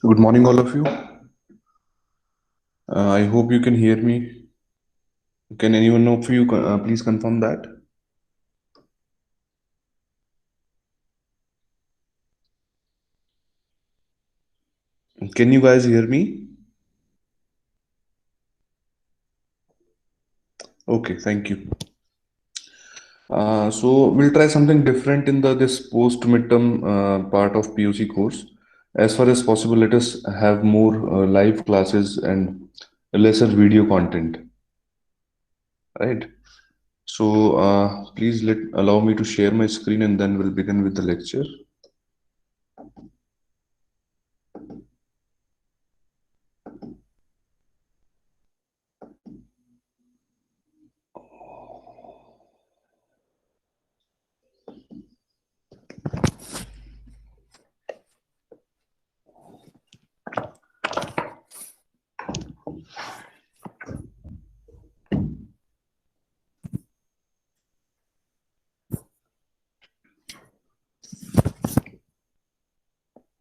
Good morning, all of you. I hope you can hear me. Can anyone of you please confirm that? Can you guys hear me? Okay, thank you. So we'll try something different in the this post midterm part of PUC course. As far as possible, let us have more live classes and lesser video content, right? So please let allow me to share my screen and then we'll begin with the lecture.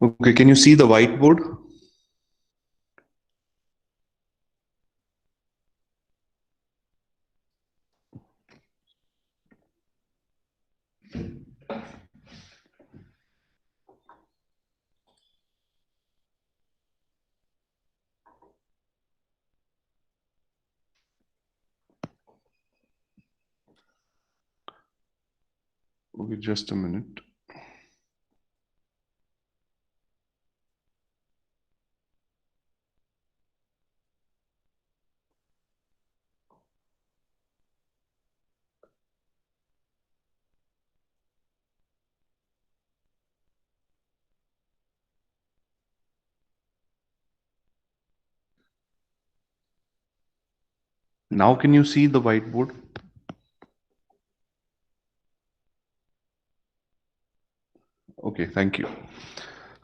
Okay, can you see the whiteboard? Okay, just a minute. Now can you see the whiteboard? Okay, thank you.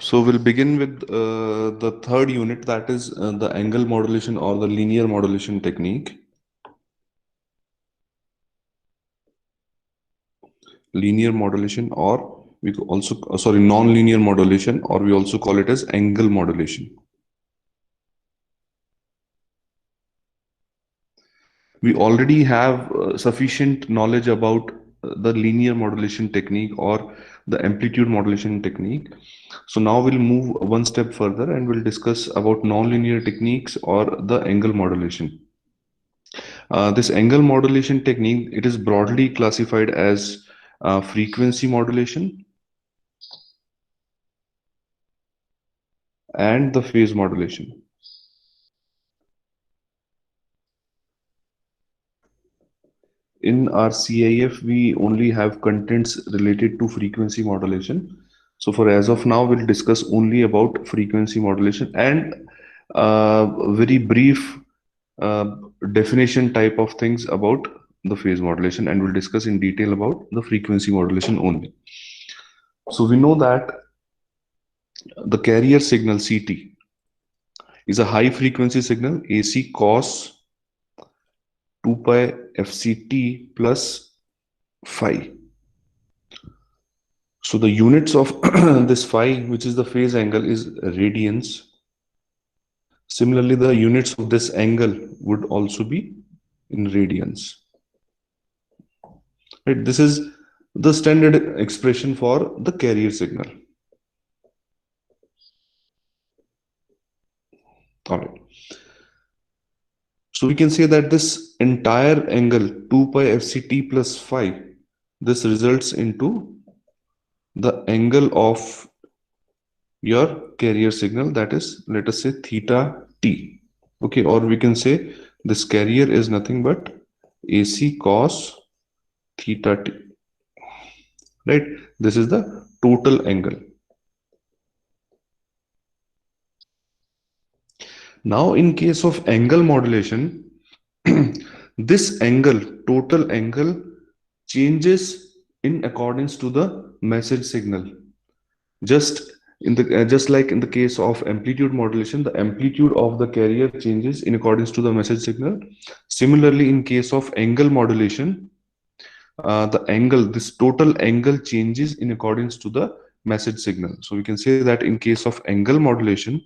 So we'll begin with the third unit, that is the angle modulation or the linear modulation technique. Linear modulation, or we could also, sorry, non-linear modulation, or we also call it as angle modulation. We already have sufficient knowledge about the linear modulation technique or the amplitude modulation technique. So now we'll move one step further and we'll discuss about non-linear techniques or the angle modulation. This angle modulation technique, it is broadly classified as frequency modulation and the phase modulation. In our CIF, we only have contents related to frequency modulation. So for as of now, we'll discuss only about frequency modulation and very brief uh, definition type of things about the phase modulation, and we'll discuss in detail about the frequency modulation only. So we know that the carrier signal CT is a high frequency signal AC cos 2 pi FCT plus phi. So the units of this phi, which is the phase angle, is radians. Similarly, the units of this angle would also be in radians. Right? This is the standard expression for the carrier signal. All right. So we can say that this entire angle 2 pi FCT plus phi, this results into the angle of your carrier signal, that is, let us say theta t. Okay, or we can say this carrier is nothing but AC cos theta t, right? This is the total angle. Now in case of angle modulation, this angle, total angle, changes in accordance to the message signal. Just just like in the case of amplitude modulation, the amplitude of the carrier changes in accordance to the message signal. Similarly, in case of angle modulation, the angle, this total angle changes in accordance to the message signal. So we can say that in case of angle modulation,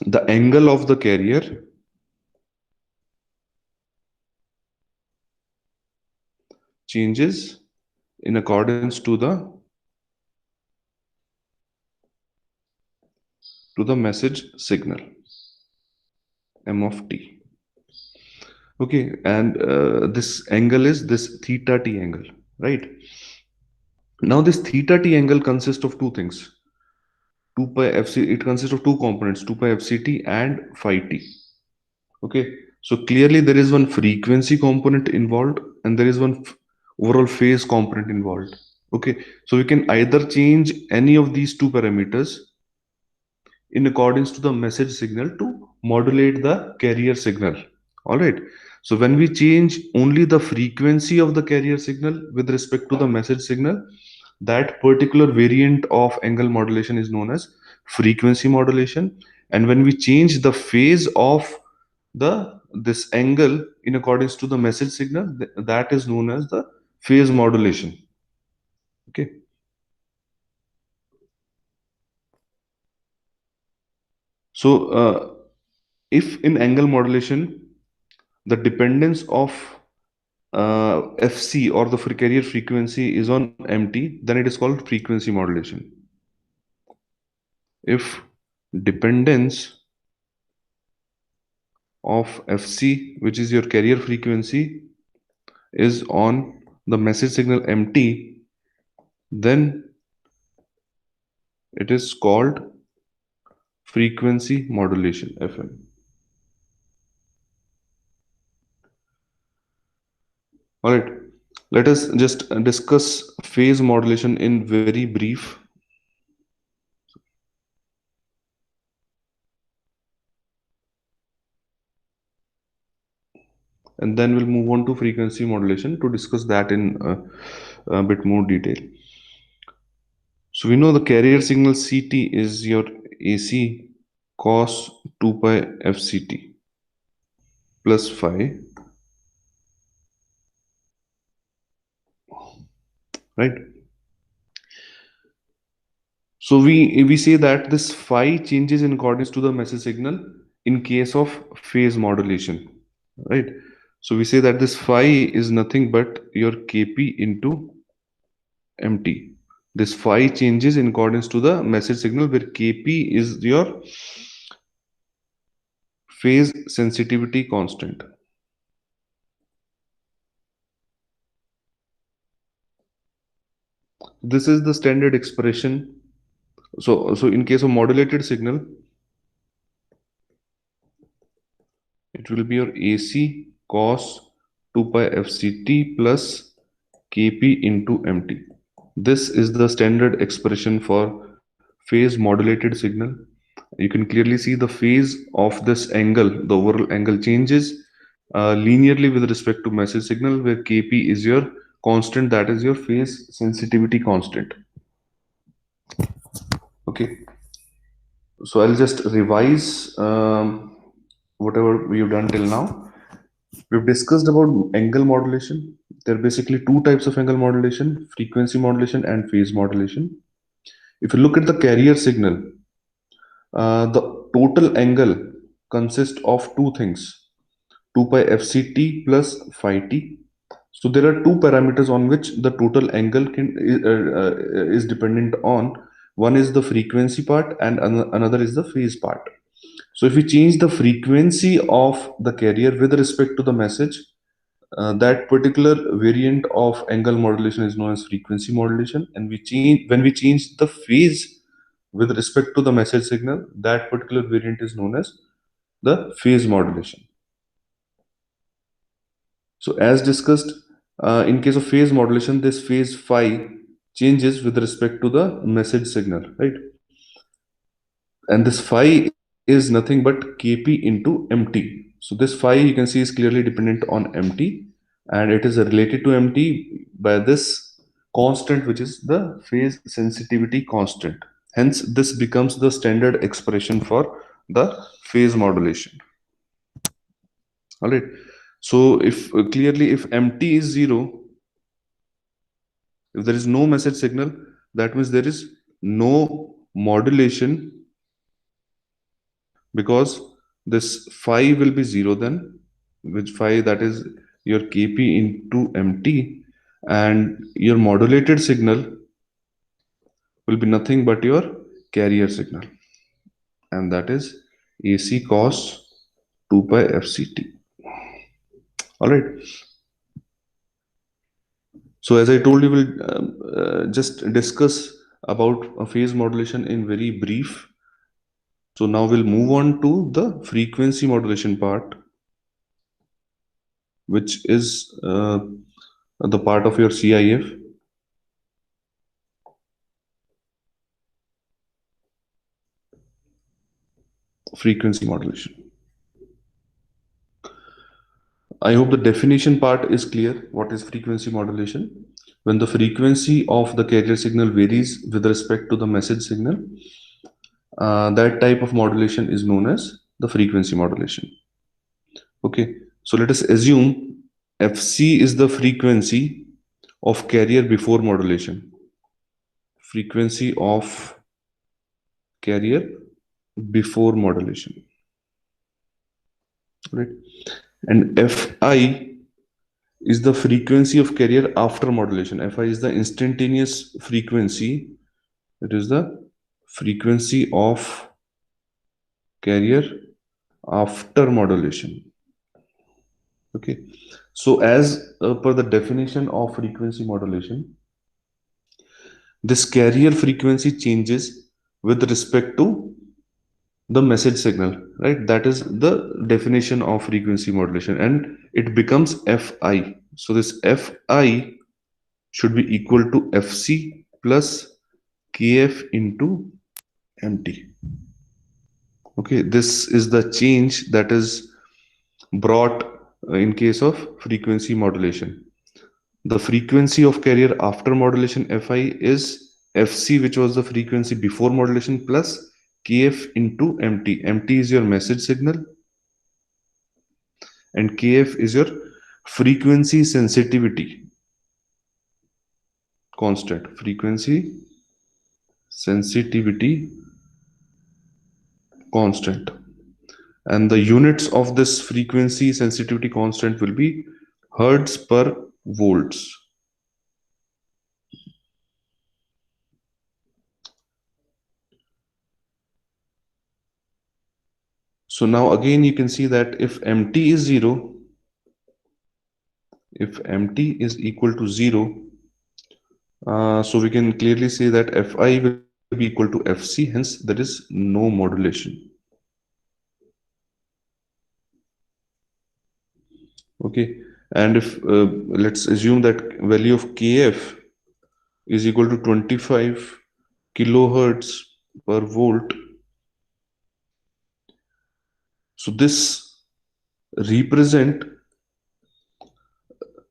the angle of the carrier changes in accordance to the message signal m of t. Okay, and this angle is this theta t angle, right? Now this theta t angle consists of two things. 2 pi fc, it consists of two components, 2 pi fct and phi t. Okay, so clearly there is one frequency component involved and there is one overall phase component involved. Okay, so we can either change any of these two parameters in accordance to the message signal to modulate the carrier signal. All right, so when we change only the frequency of the carrier signal with respect to the message signal, that particular variant of angle modulation is known as frequency modulation. And when we change the phase of the this angle in accordance to the message signal, that is known as the phase modulation. Okay, so if in angle modulation the dependence of fc or the carrier frequency is on mt, then it is called frequency modulation. If dependence of fc, which is your carrier frequency, is on the message signal mt, then it is called frequency modulation fm. All right, let us just discuss phase modulation in very brief. And then we'll move on to frequency modulation to discuss that in a bit more detail. So we know the carrier signal CT is your AC cos 2 pi FCT plus phi, right? So we say that this phi changes in accordance to the message signal in case of phase modulation, right? So we say that this phi is nothing but your Kp into mt. This phi changes in accordance to the message signal where Kp is your phase sensitivity constant. This is the standard expression. So in case of modulated signal, it will be your AC cos 2 pi FCT plus Kp into mt. This is the standard expression for phase modulated signal. You can clearly see the phase of this angle, the overall angle changes linearly with respect to message signal, where Kp is your constant, that is your phase sensitivity constant. Okay, so I'll just revise whatever we've done till now. We've discussed about angle modulation. There are basically two types of angle modulation: frequency modulation and phase modulation. If you look at the carrier signal, the total angle consists of two things: 2 pi fct plus phi t. So there are two parameters on which the total angle is dependent on. One is the frequency part and another is the phase part. So if we change the frequency of the carrier with respect to the message, that particular variant of angle modulation is known as frequency modulation. And when we change the phase with respect to the message signal, that particular variant is known as the phase modulation. So as discussed, in case of phase modulation, this phase phi changes with respect to the message signal, right? And this phi is nothing but Kp into mt. So this phi you can see is clearly dependent on mt, and it is related to mt by this constant, which is the phase sensitivity constant. Hence, this becomes the standard expression for the phase modulation. All right. So if clearly if mt is 0, if there is no message signal, that means there is no modulation because this phi will be 0 then, which phi, that is your kp into mt, and your modulated signal will be nothing but your carrier signal, and that is AC cos 2 pi fct. All right. So as I told you, we'll just discuss about a phase modulation in very brief. So now we'll move on to the frequency modulation part, which is the part of your CIF, frequency modulation. I hope the definition part is clear. What is frequency modulation? When the frequency of the carrier signal varies with respect to the message signal, that type of modulation is known as the frequency modulation. Okay, so let us assume Fc is the frequency of carrier before modulation. Frequency of carrier before modulation, right? And Fi is the frequency of carrier after modulation. Fi is the instantaneous frequency. It is the frequency of carrier after modulation. Okay. So as per the definition of frequency modulation, this carrier frequency changes with respect to the message signal, right? That is the definition of frequency modulation, and it becomes Fi. So this Fi should be equal to Fc plus Kf into Mt. Okay, this is the change that is brought in case of frequency modulation. The frequency of carrier after modulation Fi is Fc, which was the frequency before modulation, plus Kf into Mt. Mt is your message signal, and Kf is your frequency sensitivity constant. Frequency sensitivity constant. And the units of this frequency sensitivity constant will be hertz per volts. So now again you can see that if Mt is 0, if Mt is equal to 0, so we can clearly say that Fi will be equal to Fc, hence there is no modulation. Okay, and if let's assume that value of Kf is equal to 25 kilohertz per volt. So this represent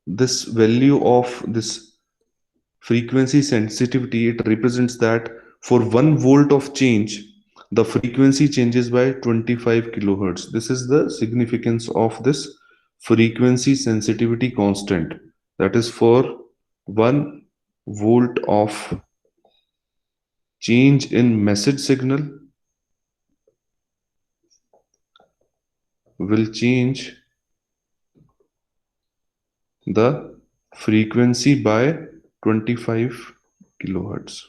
this value of this frequency sensitivity. It represents that for 1 volt of change, the frequency changes by 25 kilohertz. This is the significance of this frequency sensitivity constant. That is, for 1 volt of change in message signal will change the frequency by 25 kilohertz.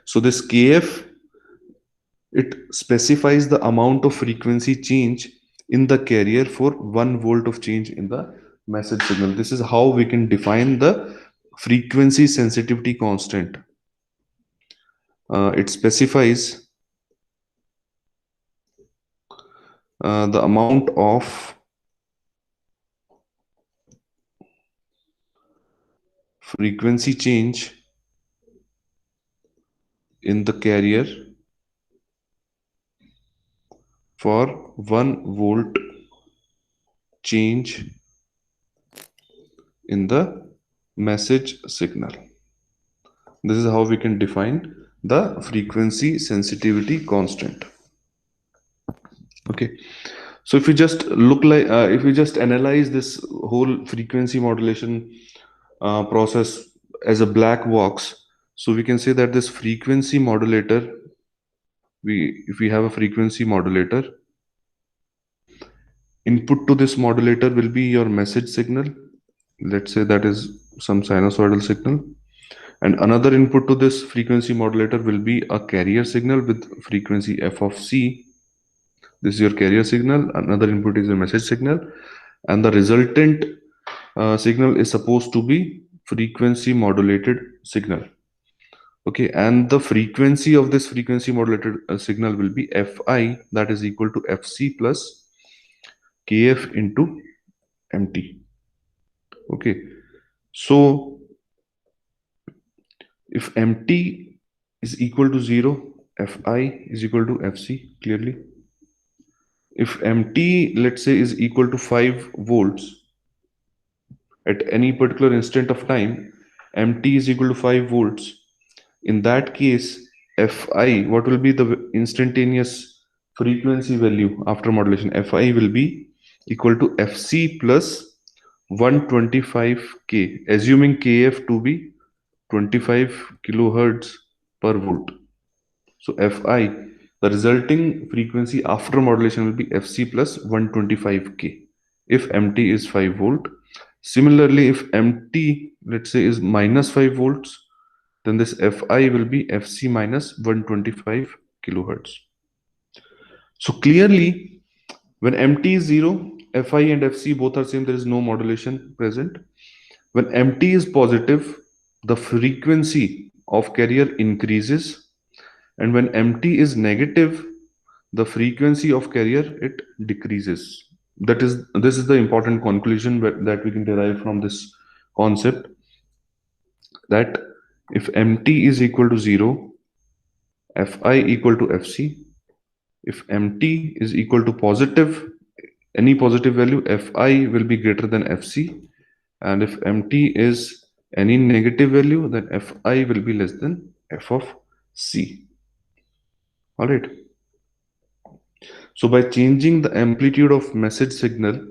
So this Kf, it specifies the amount of frequency change in the carrier for 1 volt of change in the message signal. This is how we can define the frequency sensitivity constant. It specifies the amount of frequency change in the carrier for 1 volt change in the message signal. This is how we can define the frequency sensitivity constant. Okay, so if we just if we just analyze this whole frequency modulation process as a black box, so we can say that this frequency modulator if we have a frequency modulator, input to this modulator will be your message signal. Let's say that is some sinusoidal signal. And another input to this frequency modulator will be a carrier signal with frequency f of c. This is your carrier signal. Another input is a message signal. And the resultant signal is supposed to be frequency modulated signal. Okay, and the frequency of this frequency modulated signal will be fi, that is equal to fc plus kf into mt. Okay, so if mt is equal to 0, fi is equal to fc clearly. If mt, let's say, is equal to 5 volts at any particular instant of time, mt is equal to 5 volts. In that case, fi, what will be the instantaneous frequency value after modulation? Fi will be equal to fc plus 125k, assuming kf to be 25 kilohertz per volt. So fi, the resulting frequency after modulation will be fc plus 125k if mt is 5 volt. Similarly, if mt, let's say, is minus 5 volts, then this fi will be fc minus 125 kilohertz. So clearly, when mt is 0, fi and fc both are same, there is no modulation present. When mt is positive, the frequency of carrier increases, and when mt is negative, the frequency of carrier it decreases. This is the important conclusion that we can derive from this concept, that if mt is equal to 0, fi equal to fc. If mt is equal to positive, any positive value, fi will be greater than fc. And if mt is any negative value, then fi will be less than f of c. All right. So by changing the amplitude of message signal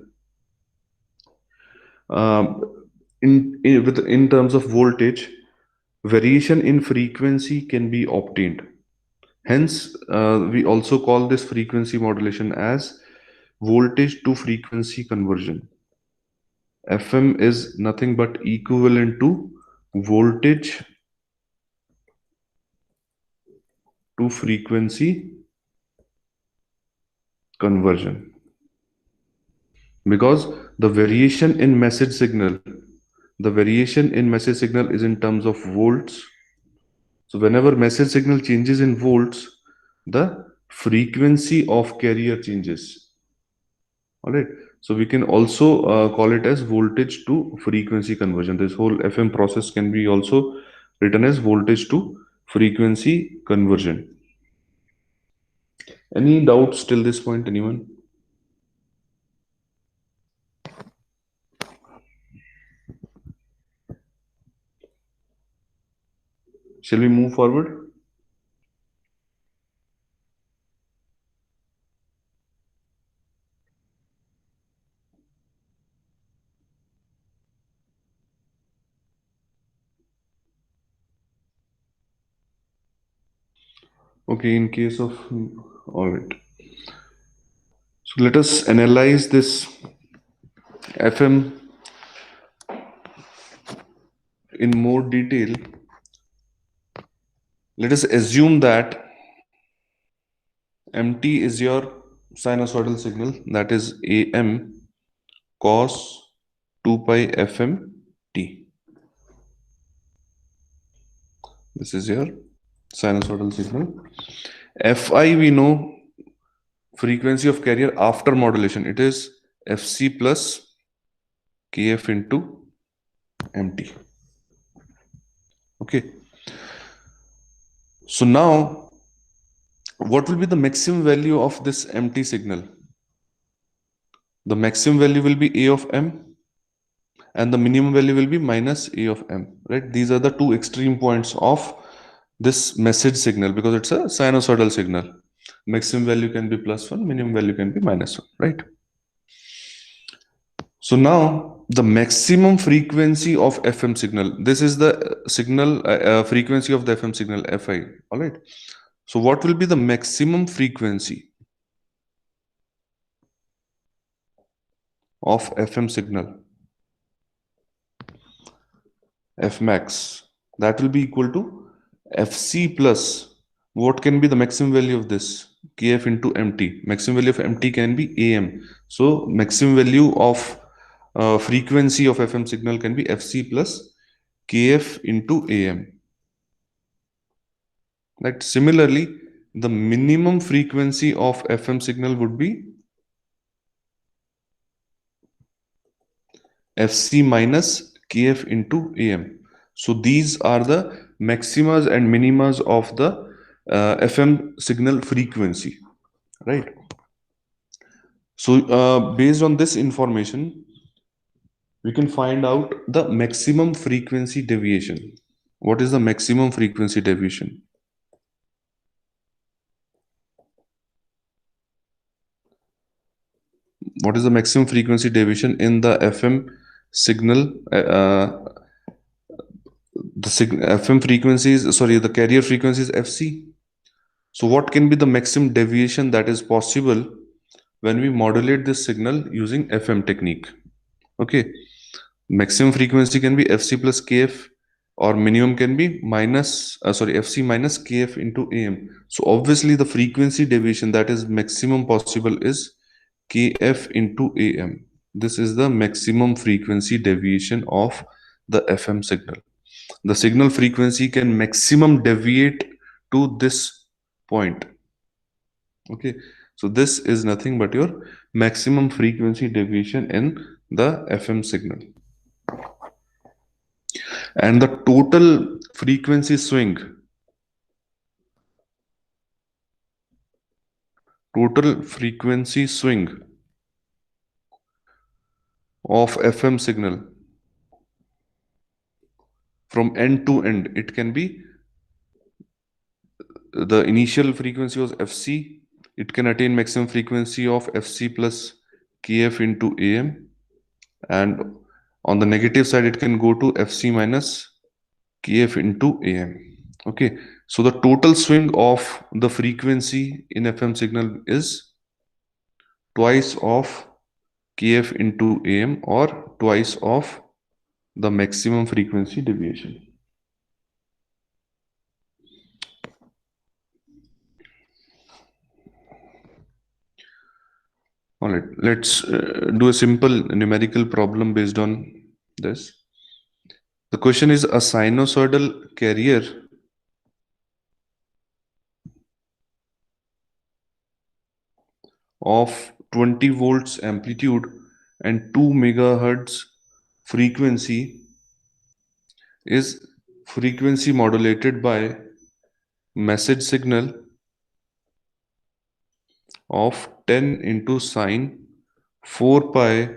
in terms of voltage, variation in frequency can be obtained. Hence, we also call this frequency modulation as voltage to frequency conversion. FM is nothing but equivalent to voltage to frequency conversion, because the variation in message signal is in terms of volts. So whenever message signal changes in volts, the frequency of carrier changes. All right. So we can also call it as voltage to frequency conversion. This whole FM process can be also written as voltage to frequency conversion. Any doubts till this point, anyone? Shall we move forward? Okay, in case of, all right. So let us analyze this FM in more detail. Let us assume that mt is your sinusoidal signal, that is am cos 2 pi fm t. This is your sinusoidal signal. Fi, we know, frequency of carrier after modulation, it is fc plus kf into mt. Okay. So now, what will be the maximum value of this mt signal? The maximum value will be a of m, and the minimum value will be minus a of m, right? These are the two extreme points of this message signal, because it's a sinusoidal signal. Maximum value can be +1, minimum value can be -1, right? So now the maximum frequency of FM signal, this is the signal frequency of the FM signal, Fi, all right? So what will be the maximum frequency of FM signal, F max? That will be equal to Fc plus, what can be the maximum value of this? Kf into mt. Maximum value of mt can be am. So maximum value of frequency of FM signal can be Fc plus Kf into am. Right. Similarly, the minimum frequency of FM signal would be Fc minus Kf into Am. So these are the maximas and minimas of the FM signal frequency, right? So based on this information, we can find out the maximum frequency deviation. What is the maximum frequency deviation? What is the maximum frequency deviation in the FM signal? FM frequencies, sorry, the carrier frequency is Fc. So what can be the maximum deviation that is possible when we modulate this signal using FM technique? Okay, maximum frequency can be Fc plus Kf, or minimum can be Fc minus Kf into Am. So obviously the frequency deviation that is maximum possible is Kf into Am. This is the maximum frequency deviation of the FM signal. The signal frequency can maximum deviate to this point. Okay, so this is nothing but your maximum frequency deviation in the FM signal. And the total frequency swing, of FM signal from end to end, it can be, the initial frequency was Fc, it can attain maximum frequency of Fc plus Kf into Am, and on the negative side it can go to Fc minus Kf into Am. Okay, so the total swing of the frequency in FM signal is twice of Kf into Am, or twice of the maximum frequency deviation. All right, let's do a simple numerical problem based on this. The question is, a sinusoidal carrier of 20 volts amplitude and 2 megahertz frequency is frequency modulated by message signal of 10 into sine 4 pi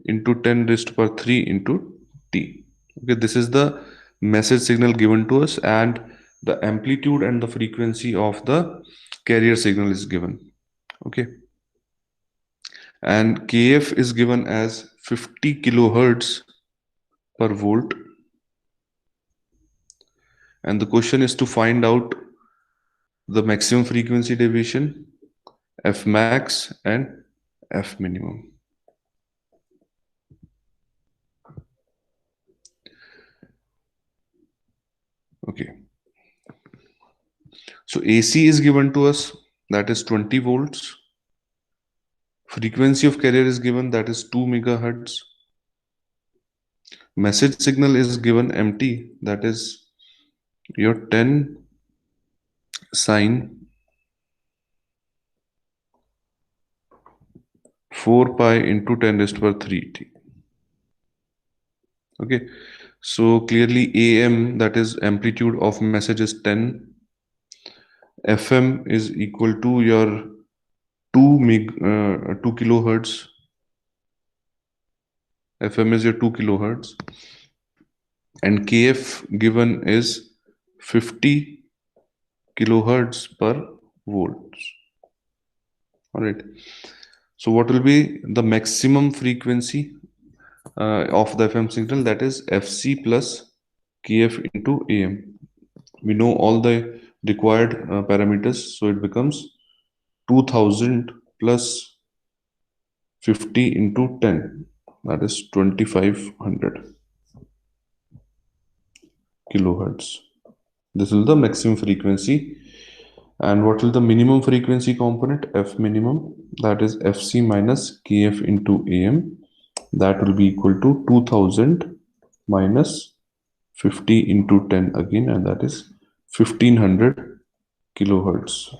into 10 raised to power 3 into t. Okay, this is the message signal given to us, and the amplitude and the frequency of the carrier signal is given. Okay, and kf is given as 50 kilohertz per volt, and the question is to find out the maximum frequency deviation, f max and f minimum. Okay, so AC is given to us, that is 20 volts. Frequency of carrier is given, that is 2 megahertz. Message signal is given MT, that is your 10 sine 4 pi into 10 raised to power 3 t. Okay, so clearly AM, that is amplitude of message, is 10. FM is equal to your 2 kilohertz. FM is your 2 kilohertz, and KF given is 50 kilohertz per volts. All right. So what will be the maximum frequency of the FM signal? That is Fc plus Kf into Am. We know all the required parameters. So it becomes 2000 plus 50 into 10, that is 2500 kilohertz. This is the maximum frequency. And what will the minimum frequency component? F minimum, that is Fc minus Kf into Am, that will be equal to 2000 minus 50 into 10 again, and that is 1500 kilohertz.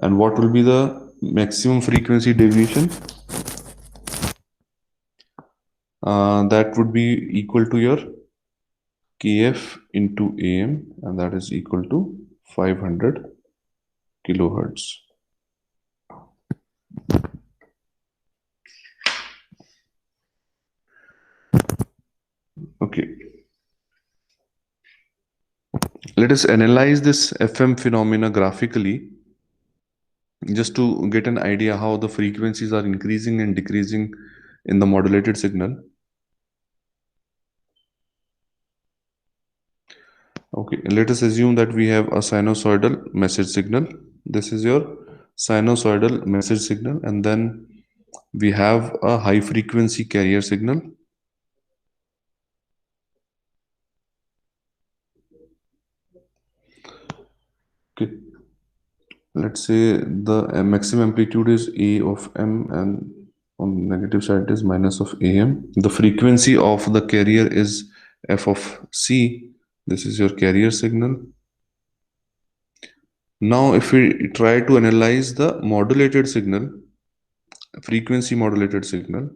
And what will be the maximum frequency deviation? That would be equal to your Kf into Am, and that is equal to 500 kilohertz. Okay, let us analyze this FM phenomena graphically, just to get an idea how the frequencies are increasing and decreasing in the modulated signal. Okay, let us assume that we have a sinusoidal message signal. This is your sinusoidal message signal, and then we have a high frequency carrier signal. Okay, let's say the maximum amplitude is A of M, and on the negative side is minus of AM. The frequency of the carrier is F of C. This is your carrier signal. Now, if we try to analyze the modulated signal, frequency modulated signal,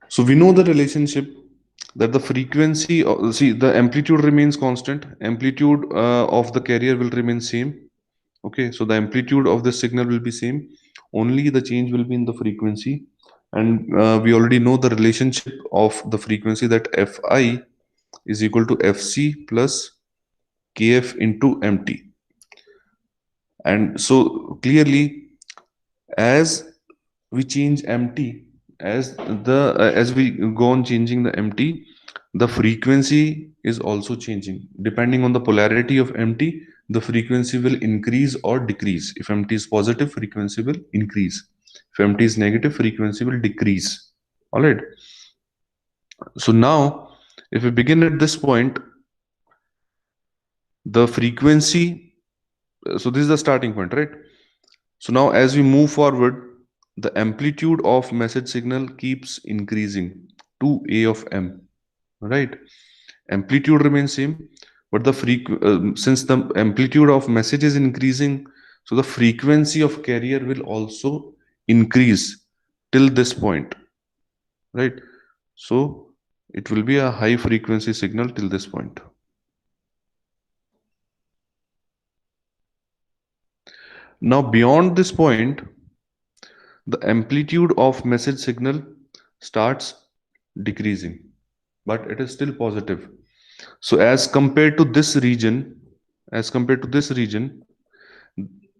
so we know the relationship that the frequency, see, the amplitude remains constant, amplitude of the carrier will remain same. Okay, so the amplitude of the signal will be same, only the change will be in the frequency. And we already know the relationship of the frequency, that Fi is equal to Fc plus Kf into Mt. And so clearly, as we change Mt, as we go on changing the Mt, the frequency is also changing. Depending on the polarity of Mt, the frequency will increase or decrease. If Mt is positive, frequency will increase. If Mt is negative, frequency will decrease. All right. So now, if we begin at this point, the frequency, so this is the starting point, right? So now as we move forward, the amplitude of message signal keeps increasing to A of M, right? Amplitude remains same, but the since the amplitude of message is increasing, so the frequency of carrier will also increase till this point, right? So it will be a high frequency signal till this point. Now beyond this point, the amplitude of message signal starts decreasing, but it is still positive. So as compared to this region,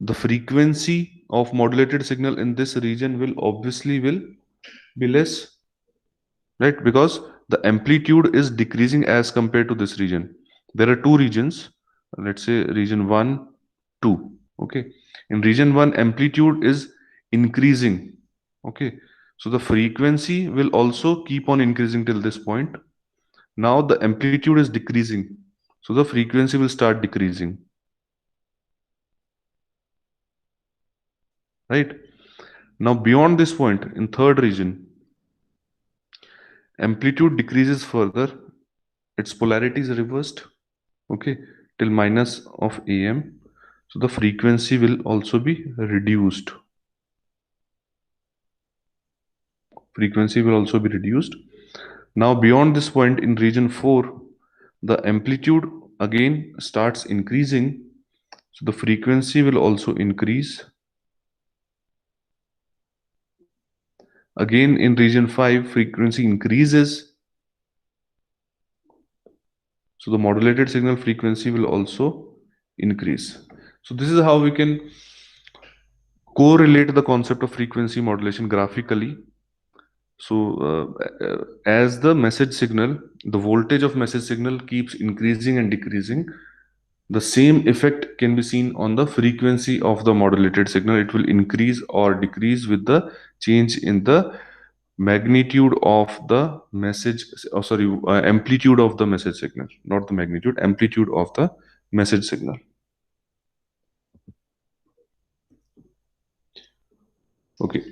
the frequency of modulated signal in this region will obviously will be less, right? Because the amplitude is decreasing as compared to this region. There are two regions, let's say region 1, 2. Okay, in region 1, amplitude is increasing. Okay, so the frequency will also keep on increasing till this point. Now the amplitude is decreasing, so the frequency will start decreasing, right? Now beyond this point, in third region, amplitude decreases further, its polarity is reversed, okay, till minus of Am. So the frequency will also be reduced. Frequency will also be reduced. Now beyond this point, in region 4, the amplitude again starts increasing, so the frequency will also increase. Again in region 5, frequency increases, so the modulated signal frequency will also increase. So this is how we can correlate the concept of frequency modulation graphically. So as the message signal, the voltage of message signal keeps increasing and decreasing, the same effect can be seen on the frequency of the modulated signal. It will increase or decrease with the change in the magnitude of the message, amplitude of the message signal, not the magnitude, amplitude of the message signal. Okay.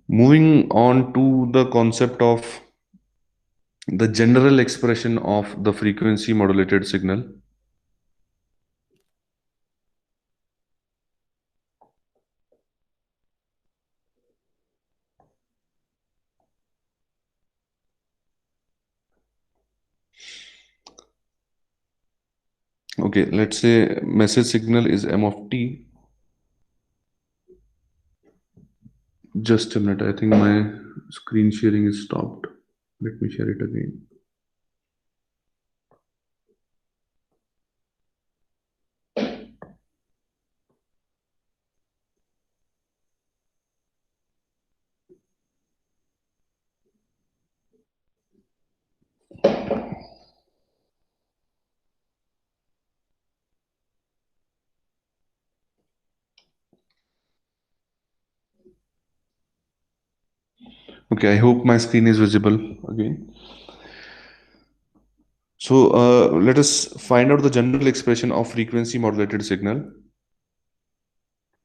Moving on to the concept of the general expression of the frequency modulated signal. Okay, let's say message signal is m of t. Just a minute, I think my screen sharing is stopped. Let me share it again. Okay, I hope my screen is visible again. So let us find out the general expression of frequency modulated signal.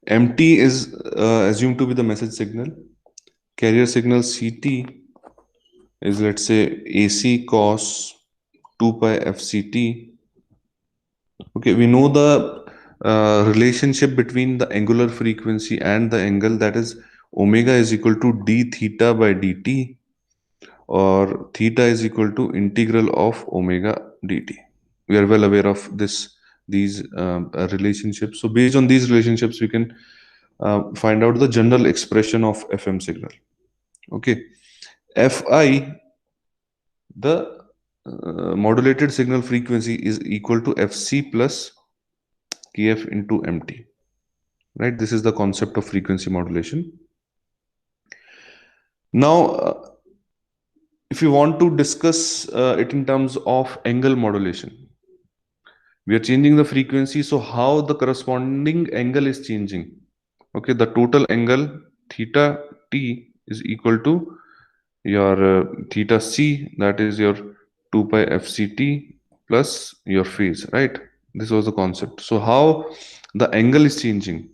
MT is assumed to be the message signal. Carrier signal CT is, let's say, AC cos 2 pi FCT. Okay, we know the relationship between the angular frequency and the angle, that is omega is equal to d theta by dt, or theta is equal to integral of omega dt. We are well aware of these relationships. So based on these relationships, we can find out the general expression of FM signal. Okay, Fi, the modulated signal frequency, is equal to Fc plus Kf into Mt. Right? This is the concept of frequency modulation. Now, if you want to discuss it in terms of angle modulation, we are changing the frequency, so how the corresponding angle is changing. Okay, the total angle theta t is equal to your theta c, that is your 2 pi fct plus your phase, right? This was the concept. So how the angle is changing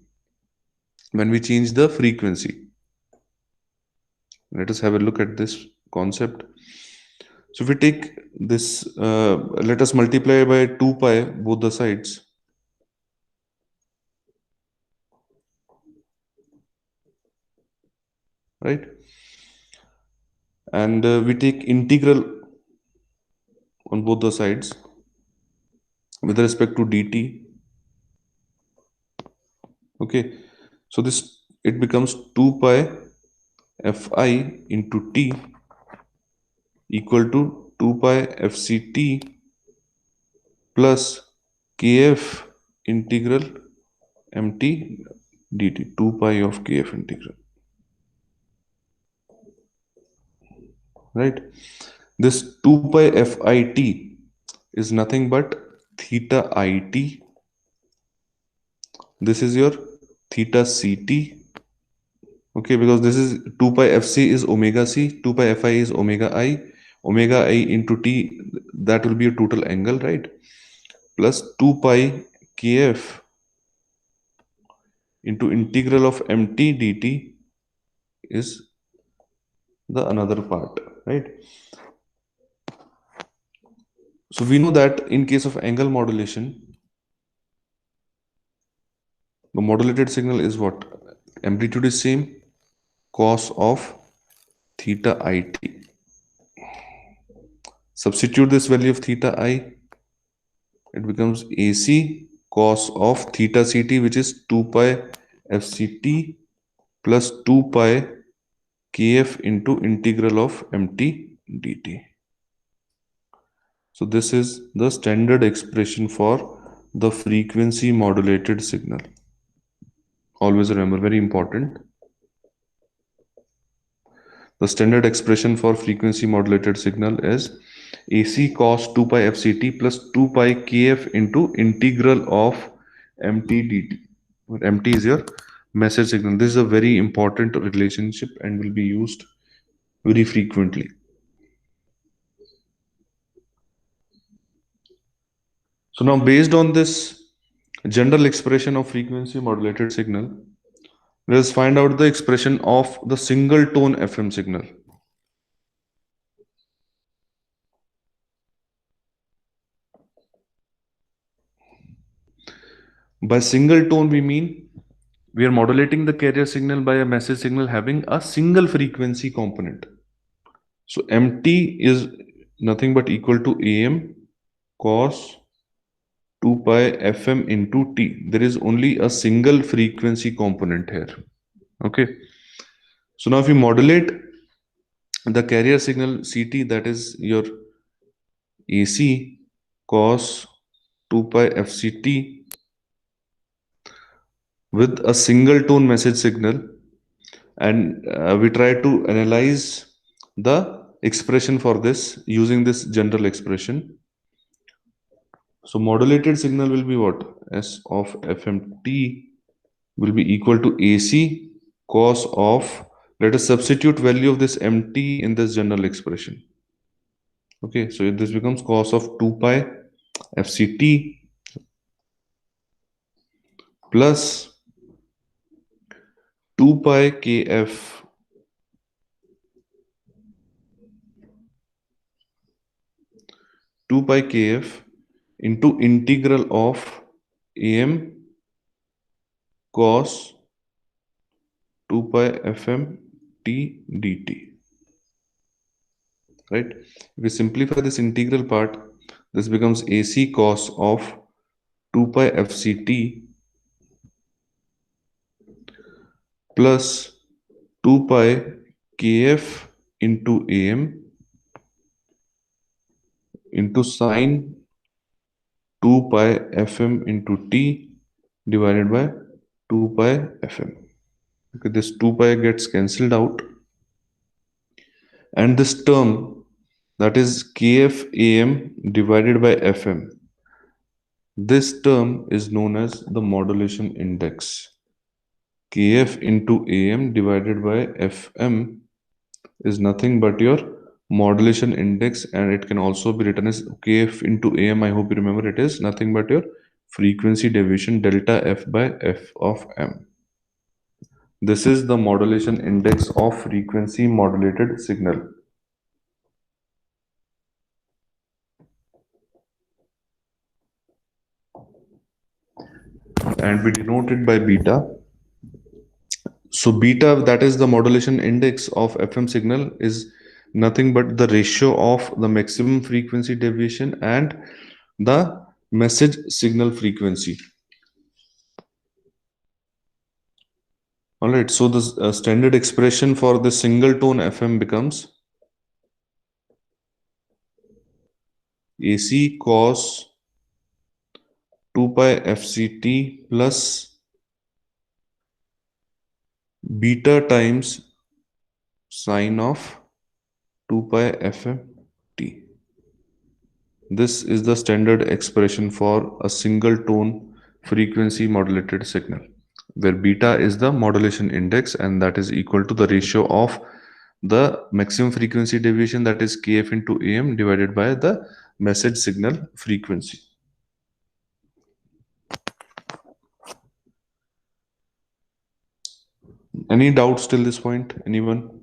when we change the frequency? Let us have a look at this concept. So if we take this, let us multiply by 2 pi both the sides. Right? And we take integral on both the sides with respect to dt. Okay. So this, it becomes 2 pi fi into t equal to 2 pi fct plus kf integral mt dt, 2 pi of kf integral. Right? This 2 pi fit is nothing but theta it. This is your theta ct. Okay, because this is 2 pi fc is omega c, 2 pi fi is omega I into t, that will be a total angle, right? Plus 2 pi kf into integral of mt dt is the another part, right? So we know that in case of angle modulation, the modulated signal is what? Amplitude is same, cos of theta it. Substitute this value of theta I, it becomes AC cos of theta ct, which is 2 pi fct plus 2 pi kf into integral of mt dt. So this is the standard expression for the frequency modulated signal. Always remember, very important. The standard expression for frequency modulated signal is AC cos 2 pi FCT plus 2 pi KF into integral of MT dt. Where MT is your message signal. This is a very important relationship and will be used very frequently. So now based on this general expression of frequency modulated signal, let's find out the expression of the single tone FM signal. By single tone, we mean we are modulating the carrier signal by a message signal having a single frequency component. So MT is nothing but equal to AM cos 2 pi FM into T. There is only a single frequency component here. Okay. So now if you modulate the carrier signal CT, that is your AC cos 2 pi FCT with a single tone message signal, and we try to analyze the expression for this using this general expression. So modulated signal will be what? S of FMT will be equal to AC cos of, let us substitute value of this MT in this general expression. Okay, so this becomes cos of 2 pi FCT plus 2 pi KF 2 pi KF into integral of AM cos 2 pi FM T dt. Right? If we simplify this integral part, this becomes AC cos of 2 pi FCT plus 2 pi KF into AM into sine 2 pi FM into T divided by 2 pi FM. Okay, this 2 pi gets cancelled out, and this term, that is KF AM divided by FM, this term is known as the modulation index. KF into AM divided by FM is nothing but your modulation index, and it can also be written as KF into AM. I hope you remember, it is nothing but your frequency deviation delta F by F of M. This is the modulation index of frequency modulated signal. And we denote it by beta. So beta, that is the modulation index of FM signal, is nothing but the ratio of the maximum frequency deviation and the message signal frequency. All right, so the standard expression for the single tone FM becomes AC cos 2 pi FCT plus beta times sine of 2 pi FMT. This is the standard expression for a single tone frequency modulated signal, where beta is the modulation index, and that is equal to the ratio of the maximum frequency deviation, that is KF into AM, divided by the message signal frequency. Any doubts till this point? Anyone?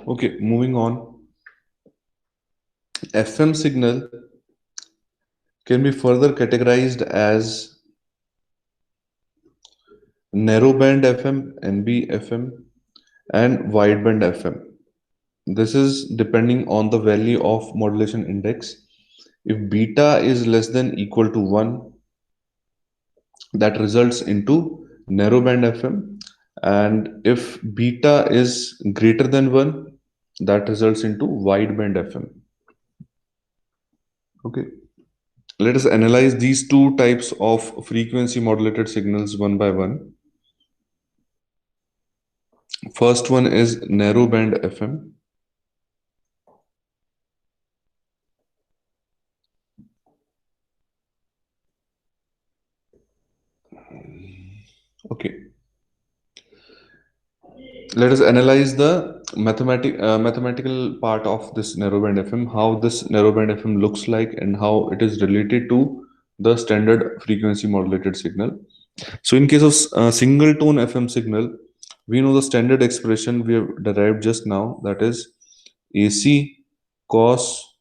Okay, moving on. FM signal can be further categorized as narrowband FM, NB FM, and wideband FM. This is depending on the value of modulation index. If beta is less than equal to 1, that results into narrowband FM. And if beta is greater than 1, that results into wideband FM. Okay. Let us analyze these two types of frequency modulated signals one by one. First one is narrowband FM. Okay. Let us analyze the mathematical part of this narrowband FM, how this narrowband FM looks like and how it is related to the standard frequency modulated signal. So in case of single tone FM signal, we know the standard expression we have derived just now, that is AC cos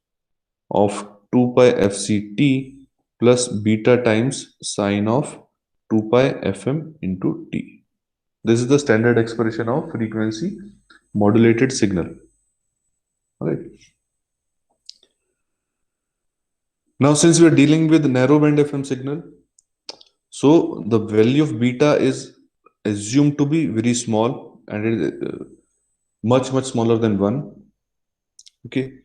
of 2 pi FCT plus beta times sine of 2 pi FM into T. This is the standard expression of frequency modulated signal. Alright. Now, since we are dealing with narrowband FM signal, so the value of beta is assumed to be very small and it is much smaller than 1. Okay.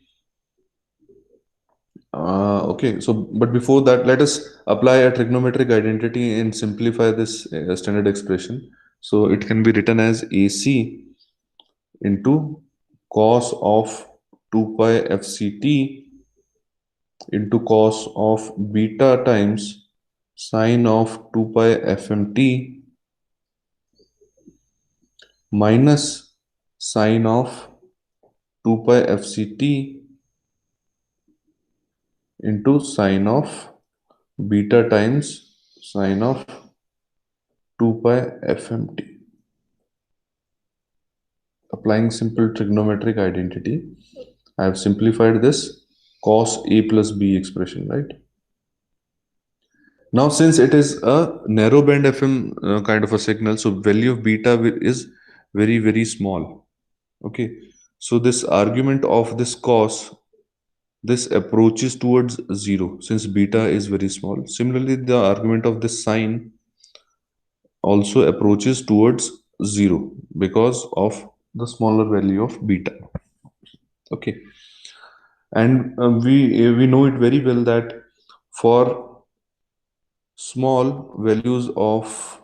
Okay. So, but before that, let us apply a trigonometric identity and simplify this standard expression. So it can be written as AC into cos of 2 pi FCT into cos of beta times sine of 2 pi FMT minus sine of 2 pi FCT into sine of beta times sine of 2 pi FMT. Applying simple trigonometric identity, I have simplified this cos A plus B expression, right? Now, since it is a narrowband FM kind of a signal, so value of beta is very small. Okay, so this argument of this cos, this approaches towards 0 since beta is very small. Similarly, the argument of this sine also approaches towards 0 because of the smaller value of beta. Okay, and we know it very well that for small values of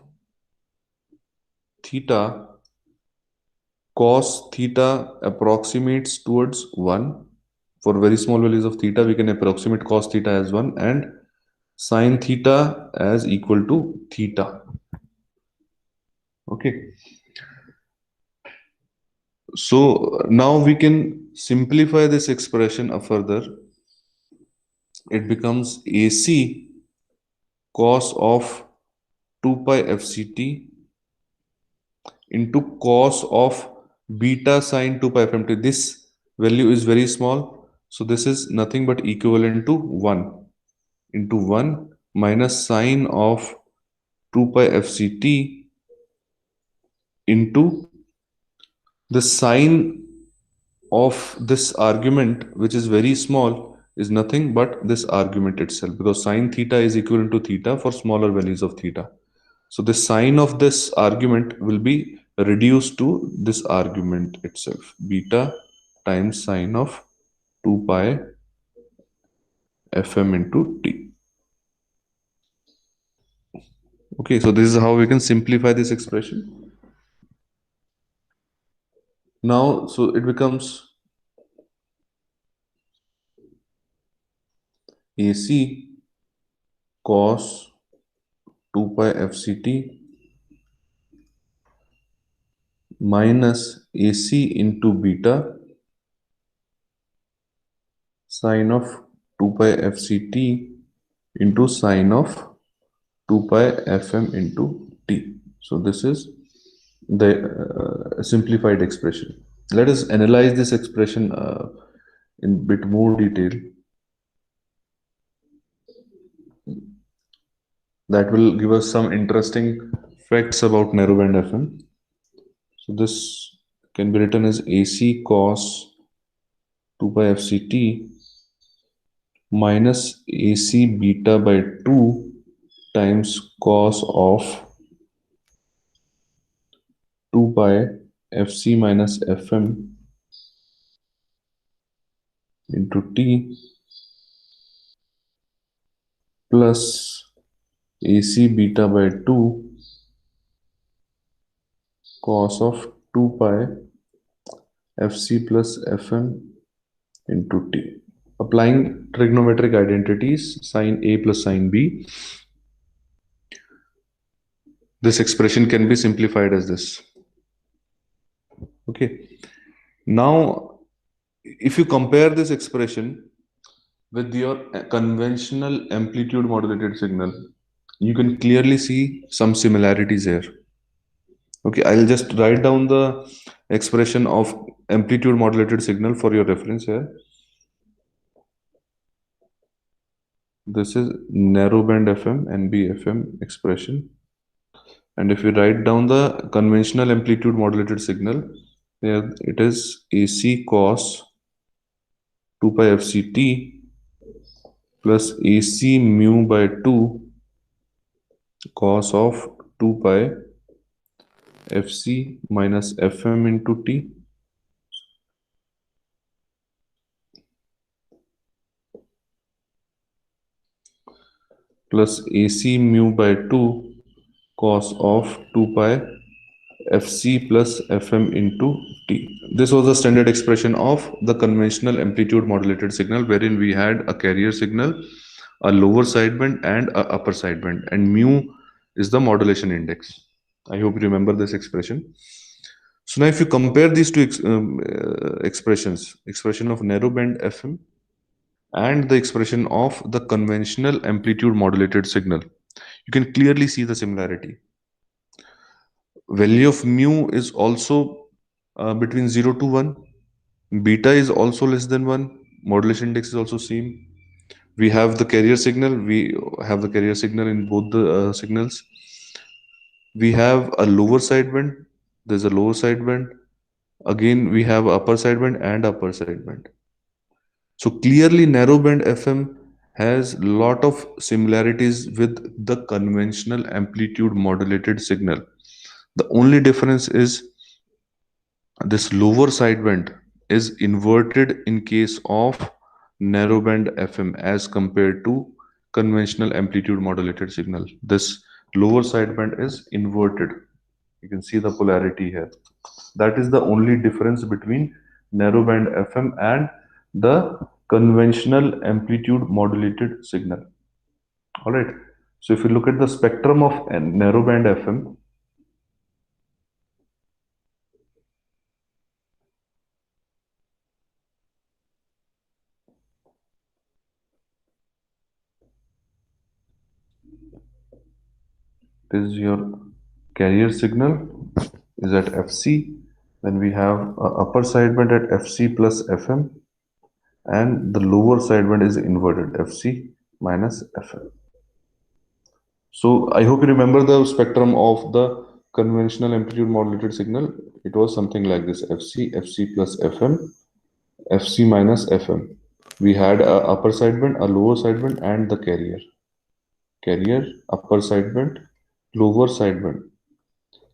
theta, cos theta approximates towards 1. For very small values of theta, we can approximate cos theta as 1 and sine theta as equal to theta. Okay. So now we can simplify this expression further. It becomes AC cos of 2 pi FCT into cos of beta sine 2 pi FMT. This value is very small, so this is nothing but equivalent to 1 into 1 minus sine of 2 pi FCT into the sine of this argument, which is very small, is nothing but this argument itself, because sine theta is equivalent to theta for smaller values of theta. So the sine of this argument will be reduced to this argument itself, beta times sine of 2 pi fm into t. Okay, so this is how we can simplify this expression. Now, so it becomes AC cos 2 pi fct minus AC into beta sine of 2 pi fct into sine of 2 pi fm into t. So this is the simplified expression. Let us analyze this expression in bit more detail. That will give us some interesting Facts about narrowband FM. So this can be written as AC cos 2 pi FCT minus AC beta by 2 times cos of 2 pi Fc minus Fm into T plus AC beta by 2 cos of 2 pi Fc plus Fm into T. Applying trigonometric identities, sine A plus sine B, this expression can be simplified as this. Okay. Now, if you compare this expression with your conventional amplitude modulated signal, you can clearly see some similarities here. Okay, I'll just write down the expression of amplitude modulated signal for your reference here. This is narrowband FM, NBFM expression. And if you write down the conventional amplitude modulated signal, here it is AC cos 2 pi FCT plus AC mu by 2 cos of 2 pi Fc minus Fm into T plus AC mu by 2 cos of 2 pi Fc plus Fm into T. This was the standard expression of the conventional amplitude modulated signal, wherein we had a carrier signal, a lower sideband and a upper sideband, and mu is the modulation index. I hope you remember this expression. So now if you compare these two expressions, expression of narrowband FM and the expression of the conventional amplitude modulated signal, you can clearly see the similarity. Value of mu is also between 0 to 1. Beta is also less than 1. Modulation index is also same. We have the carrier signal. We have the carrier signal in both the signals. We have a lower sideband. There's a lower sideband. Again, we have upper sideband and upper sideband. So clearly, narrowband FM has lot of similarities with the conventional amplitude modulated signal. The only difference is this lower sideband is inverted in case of narrowband FM as compared to conventional amplitude modulated signal. This lower sideband is inverted. You can see the polarity here. That is the only difference between narrowband FM and the conventional amplitude modulated signal. All right. So if you look at the spectrum of narrowband FM, this is your carrier signal is at Fc. Then we have upper sideband at Fc plus Fm, and the lower sideband is inverted Fc minus Fm. So I hope you remember the spectrum of the conventional amplitude modulated signal. It was something like this: Fc, Fc plus Fm, Fc minus Fm. We had a upper sideband, a lower sideband, and the carrier. Carrier, upper sideband, lower sideband.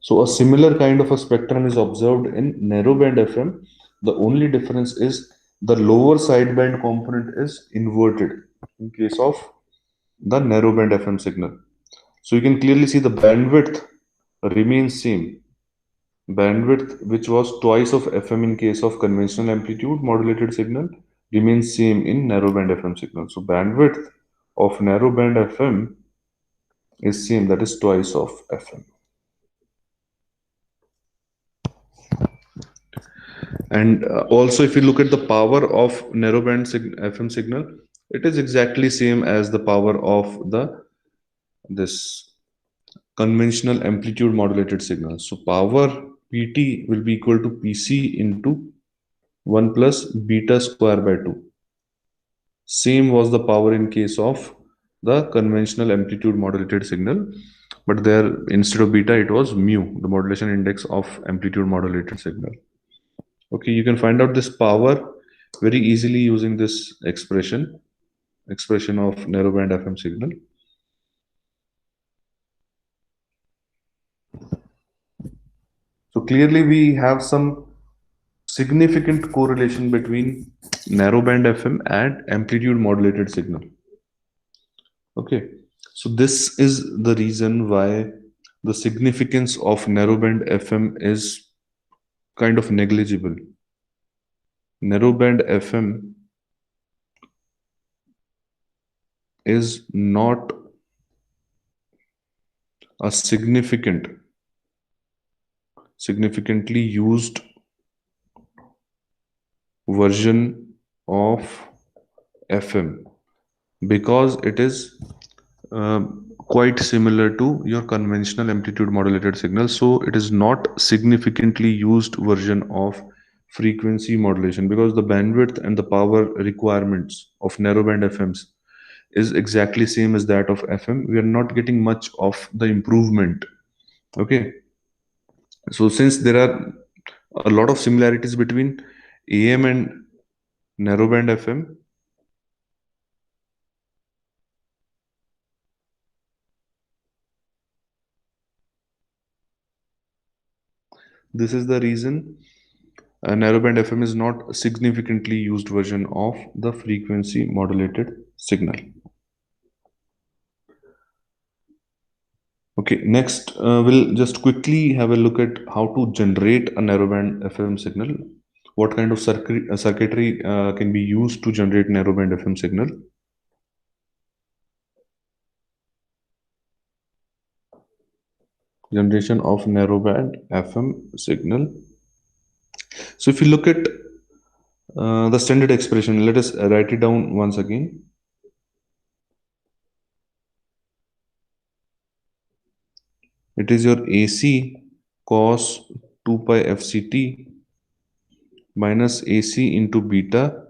So a similar kind of a spectrum is observed in narrowband FM. The only difference is the lower sideband component is inverted in case of the narrowband FM signal. So you can clearly see the bandwidth remains same. Bandwidth, which was twice of FM in case of conventional amplitude modulated signal, remains same in narrowband FM signal. So bandwidth of narrowband FM is same, that is twice of FM. And also, if you look at the power of narrowband FM signal, it is exactly same as the power of the this conventional amplitude modulated signal. So power PT will be equal to PC into 1 plus beta square by 2. Same was the power in case of the conventional amplitude modulated signal. but there instead of beta it was mu, the modulation index of amplitude modulated signal. Okay, you can find out this power very easily using this expression of narrowband FM signal. So clearly we have some significant correlation between narrowband FM and amplitude modulated signal. Okay, so this is the reason why the significance of narrowband FM is kind of negligible. Narrowband FM is not a significantly used version of FM because it is quite similar to your conventional amplitude modulated signal. So it is not significantly used version of frequency modulation because the bandwidth and the power requirements of narrowband FMs is exactly same as that of FM. We are not getting much of the improvement. Okay. So since there are a lot of similarities between AM and narrowband FM, this is the reason narrowband FM is not a significantly used version of the frequency modulated signal. Okay, next we'll just quickly have a look at how to generate a narrowband FM signal. What kind of circuitry can be used to generate narrowband FM signal? Generation of narrowband FM signal. So if you look at the standard expression, let us write it down once again. It is your AC cos 2 pi FCT minus AC into beta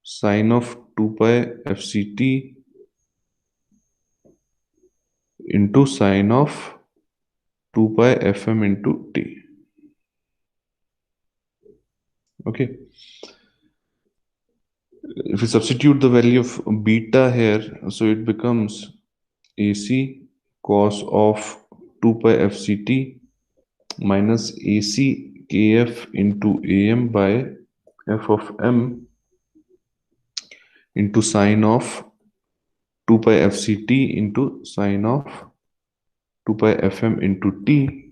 sine of 2 pi FCT into sine of 2 pi FM into T. Okay. If we substitute the value of beta here, so it becomes AC cos of 2 pi FCT minus AC KF into AM by F of M into sine of 2 pi FCT into sine of 2 pi FM into T.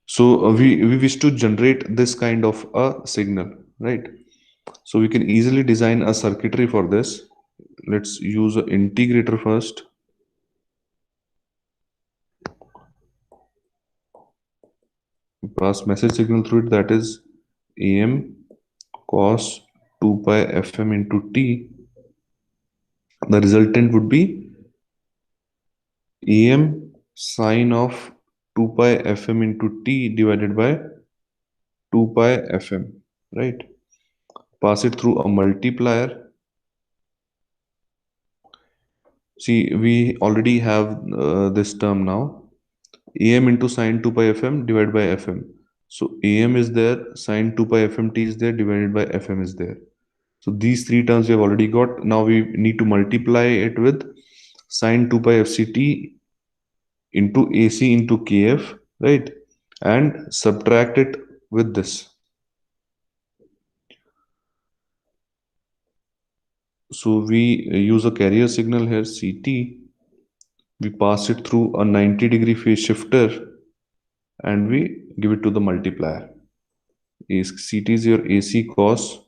So we wish to generate this kind of a signal, right? So we can easily design a circuitry for this. Let's use an integrator first. Pass message signal through it, that is AM cos 2 pi FM into T. The resultant would be AM sine of 2 pi FM into T divided by 2 pi FM, right? Pass it through a multiplier. See, we already have this term now. AM into sine 2 pi FM divided by FM. So AM is there, sine 2 pi FMT is there, divided by FM is there. So these three terms we have already got. Now we need to multiply it with sine 2 pi FCT into AC into KF, right? And subtract it with this. So we use a carrier signal here, CT. We pass it through a 90-degree phase shifter and we give it to the multiplier. CT is your AC cos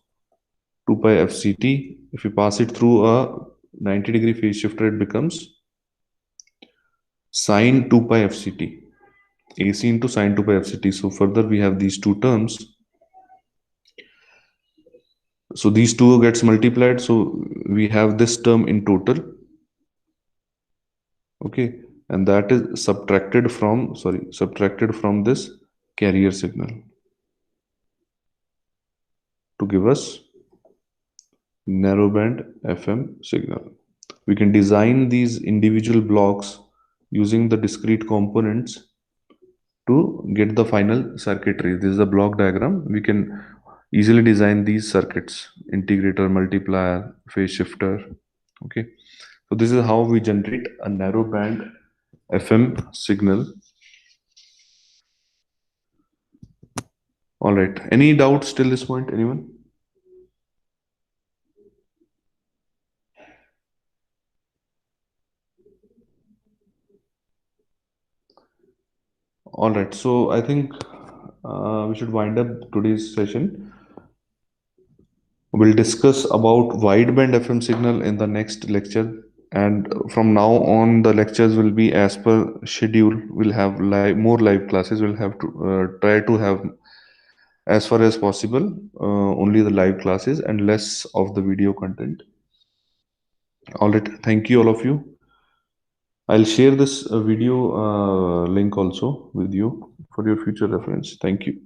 2 pi FCT. If you pass it through a 90-degree phase shifter, it becomes sine 2 pi FCT. AC into sine 2 pi FCT. So further we have these two terms. So these two gets multiplied. So we have this term in total. Okay. And that is subtracted from this carrier signal to give us narrowband FM signal. We can design these individual blocks using the discrete components to get the final circuitry. This is the block diagram. We can easily design these circuits: integrator, multiplier, phase shifter. Okay, so this is how we generate a narrow band FM signal. All right, any doubts till this point, anyone? All right, so I think we should wind up today's session. We'll discuss about wideband FM signal in the next lecture. And from now on, the lectures will be as per schedule. We'll have more live classes. We'll have to try to have as far as possible only the live classes and less of the video content. All right. Thank you, all of you. I'll share this video link also with you for your future reference. Thank you.